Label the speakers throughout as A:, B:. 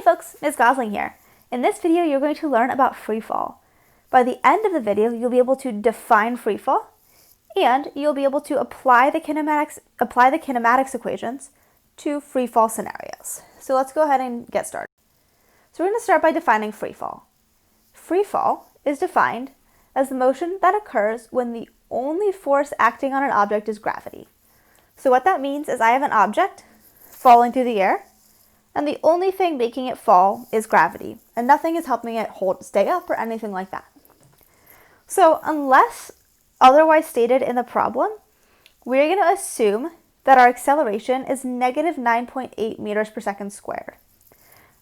A: folks, Ms. Gosling here. In this video, you're going to learn about free fall. By the end of the video, you'll be able to define free fall, and you'll be able to apply the kinematics equations to free fall scenarios. So let's go ahead and get started. So we're going to start by defining free fall. Free fall is defined as the motion that occurs when the only force acting on an object is gravity. So what that means is I have an object falling through the air, and the only thing making it fall is gravity, and nothing is helping it stay up or anything like that. So unless otherwise stated in the problem, we're going to assume that our acceleration is negative 9.8 meters per second squared.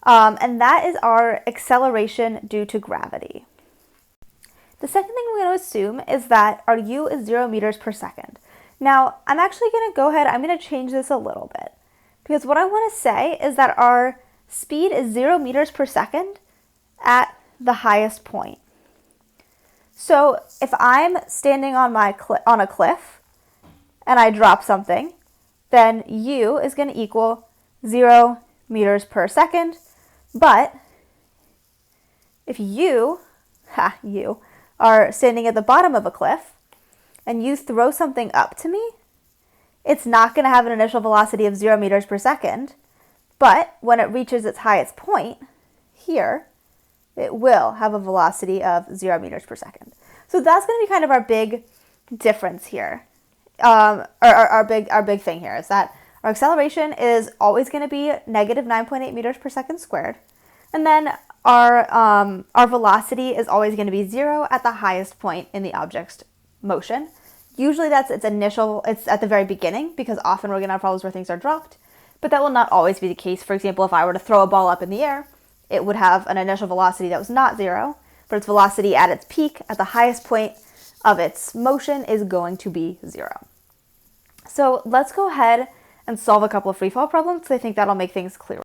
A: And that is our acceleration due to gravity. The second thing we're going to assume is that our u is 0 meters per second. Now, I'm actually going to change this a little bit, because what I want to say is that our speed is 0 meters per second at the highest point. So if I'm standing on a cliff and I drop something, then u is going to equal 0 meters per second. But if you are standing at the bottom of a cliff and you throw something up to me, it's not going to have an initial velocity of 0 meters per second, but when it reaches its highest point, here, it will have a velocity of 0 meters per second. So that's going to be kind of our big difference here. Our big thing here is that our acceleration is always going to be negative 9.8 meters per second squared, and then our velocity is always going to be 0 at the highest point in the object's motion. Usually it's at the very beginning, because often we're going to have problems where things are dropped, but that will not always be the case. For example, if I were to throw a ball up in the air, it would have an initial velocity that was not 0, but its velocity at its peak, at the highest point of its motion, is going to be 0. So let's go ahead and solve a couple of free fall problems, because I think that'll make things clearer.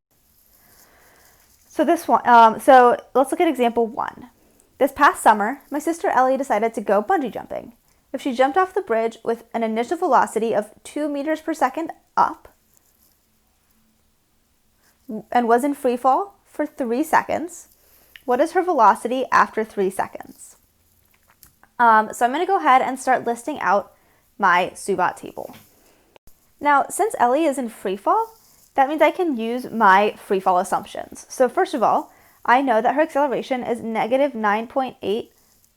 A: So let's look at example 1. This past summer, my sister Ellie decided to go bungee jumping. If she jumped off the bridge with an initial velocity of 2 meters per second up and was in free fall for 3 seconds, what is her velocity after 3 seconds? So I'm going to go ahead and start listing out my Subot table. Now, since Ellie is in free fall, that means I can use my free fall assumptions. So first of all, I know that her acceleration is negative 9.8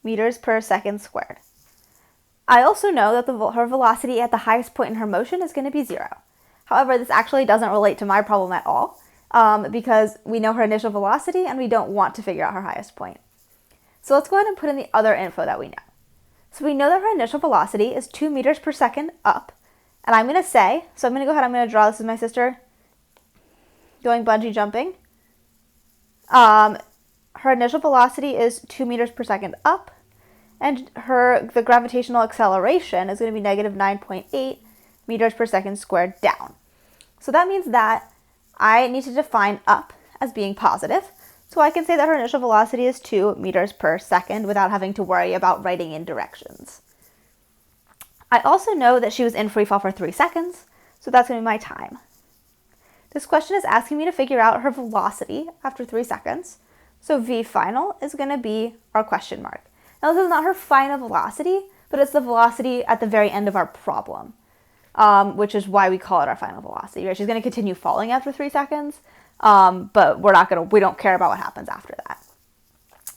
A: meters per second squared. I also know that her velocity at the highest point in her motion is going to be 0. However, this actually doesn't relate to my problem at all, because we know her initial velocity and we don't want to figure out her highest point. So let's go ahead and put in the other info that we know. So we know that her initial velocity is 2 meters per second up, and I'm going to go ahead, I'm going to draw this as my sister going bungee jumping. Her initial velocity is 2 meters per second up, and the gravitational acceleration is going to be negative 9.8 meters per second squared down. So that means that I need to define up as being positive. So I can say that her initial velocity is 2 meters per second without having to worry about writing in directions. I also know that she was in free fall for 3 seconds, so that's going to be my time. This question is asking me to figure out her velocity after 3 seconds. So V final is going to be our question mark. Now, this is not her final velocity, but it's the velocity at the very end of our problem, which is why we call it our final velocity. Right? She's going to continue falling after 3 seconds, but we don't care about what happens after that.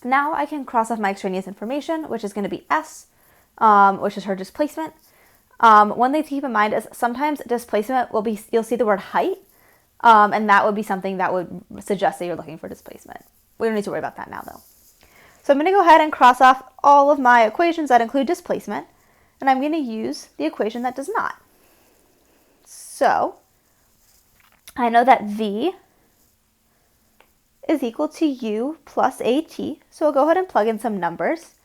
A: Now I can cross off my extraneous information, which is going to be S, which is her displacement. One thing to keep in mind is sometimes displacement you'll see the word height, and that would be something that would suggest that you're looking for displacement. We don't need to worry about that now, though. So I'm going to go ahead and cross off all of my equations that include displacement, and I'm going to use the equation that does not. So I know that V is equal to U plus AT, so I'll go ahead and plug in some numbers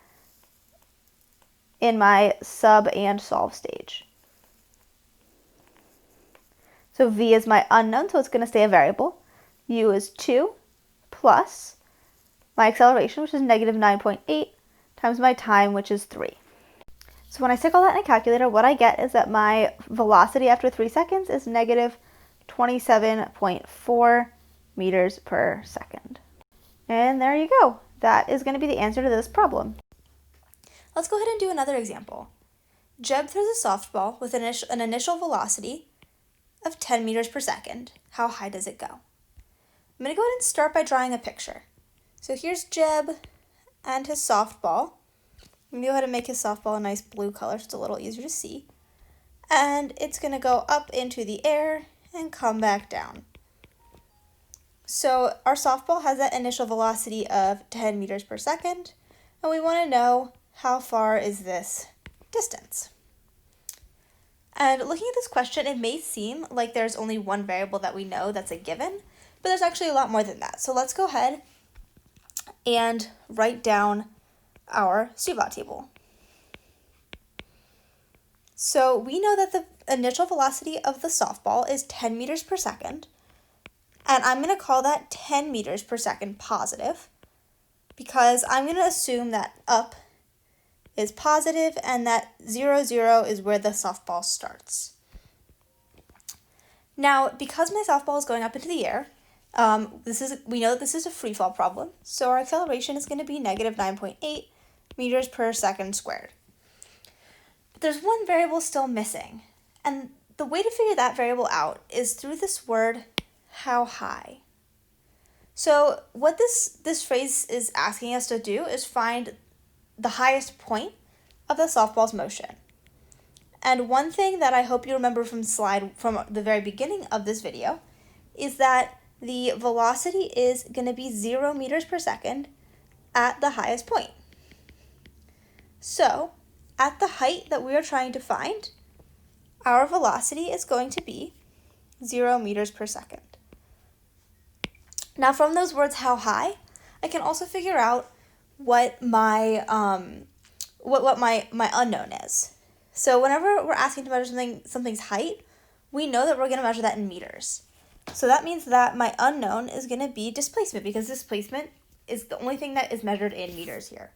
A: in my sub and solve stage. So V is my unknown, so it's going to stay a variable. U is 2 plus my acceleration, which is negative 9.8, times my time, which is 3. So when I stick all that in a calculator, what I get is that my velocity after 3 seconds is negative 27.4 meters per second. And there you go. That is going to be the answer to this problem. Let's go ahead and do another example. Jeb throws a softball with an initial velocity of 10 meters per second. How high does it go? I'm going to go ahead and start by drawing a picture. So here's Jeb and his softball. I'm going to go ahead and make his softball a nice blue color so it's a little easier to see. And it's going to go up into the air and come back down. So our softball has that initial velocity of 10 meters per second, and we want to know how far is this distance. And looking at this question, it may seem like there's only one variable that we know that's a given, but there's actually a lot more than that. So let's go ahead and write down our CVOT table. So we know that the initial velocity of the softball is 10 meters per second, and I'm going to call that 10 meters per second positive because I'm going to assume that up is positive and that 0, 0 is where the softball starts. Now, because my softball is going up into the air, we know that this is a free fall problem, so our acceleration is going to be negative 9.8 meters per second squared. But there's one variable still missing, and the way to figure that variable out is through this word, how high. So what this phrase is asking us to do is find the highest point of the softball's motion. And one thing that I hope you remember from the very beginning of this video is that the velocity is going to be 0 meters per second at the highest point. So at the height that we are trying to find, our velocity is going to be 0 meters per second. Now from those words, how high, I can also figure out what my unknown is. So whenever we're asking to measure something's height, we know that we're going to measure that in meters. So that means that my unknown is going to be displacement, because displacement is the only thing that is measured in meters here.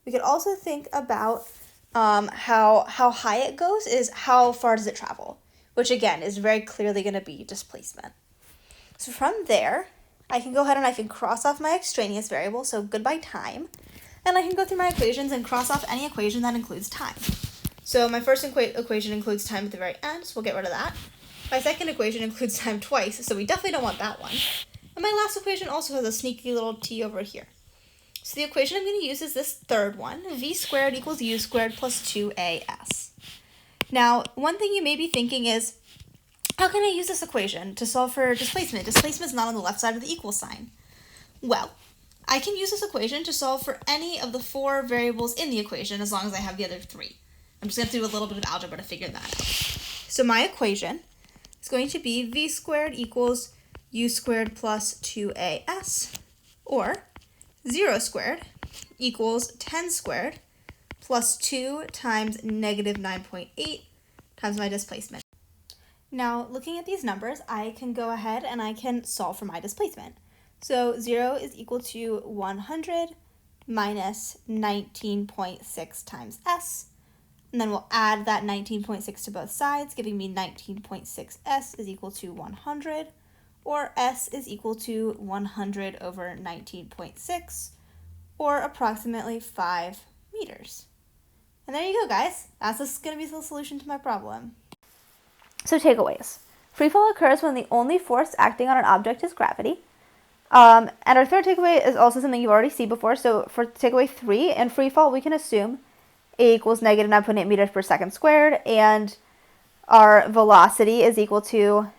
A: We could also think about how high it goes is how far does it travel, which again is very clearly going to be displacement. So from there, I can go ahead and I can cross off my extraneous variable, so goodbye time, and I can go through my equations and cross off any equation that includes time. So my first equation includes time at the very end, so we'll get rid of that. My second equation includes time twice, so we definitely don't want that one. And my last equation also has a sneaky little t over here. So the equation I'm going to use is this third one, v squared equals u squared plus 2as. Now, one thing you may be thinking is, how can I use this equation to solve for displacement? Displacement is not on the left side of the equal sign. Well, I can use this equation to solve for any of the 4 variables in the equation as long as I have the other 3. I'm just going to do a little bit of algebra to figure that out. So my equation is going to be v squared equals u squared plus 2as, or 0 squared equals 10 squared plus 2 times negative 9.8 times my displacement. Now, looking at these numbers, I can go ahead and I can solve for my displacement. So 0 is equal to 100 minus 19.6 times s, and then we'll add that 19.6 to both sides, giving me 19.6s is equal to 100, or s is equal to 100 over 19.6, or approximately 5 meters. And there you go, guys. That's going to be the solution to my problem. So takeaways. Freefall occurs when the only force acting on an object is gravity. And our third takeaway is also something you've already seen before. So for takeaway 3, in freefall, we can assume a equals negative 9.8 meters per second squared, and our velocity is equal to,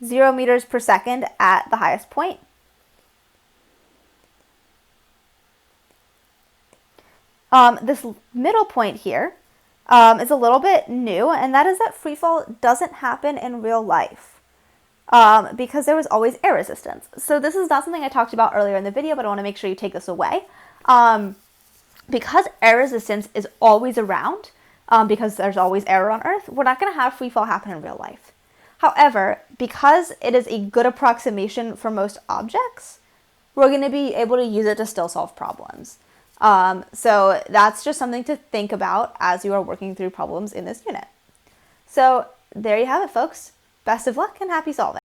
A: 0 meters per second at the highest point. This middle point here is a little bit new, and that is that freefall doesn't happen in real life because there was always air resistance. So this is not something I talked about earlier in the video, but I want to make sure you take this away. Because air resistance is always around, because there's always air on Earth, we're not going to have freefall happen in real life. However, because it is a good approximation for most objects, we're going to be able to use it to still solve problems. So that's just something to think about as you are working through problems in this unit. So there you have it, folks. Best of luck and happy solving.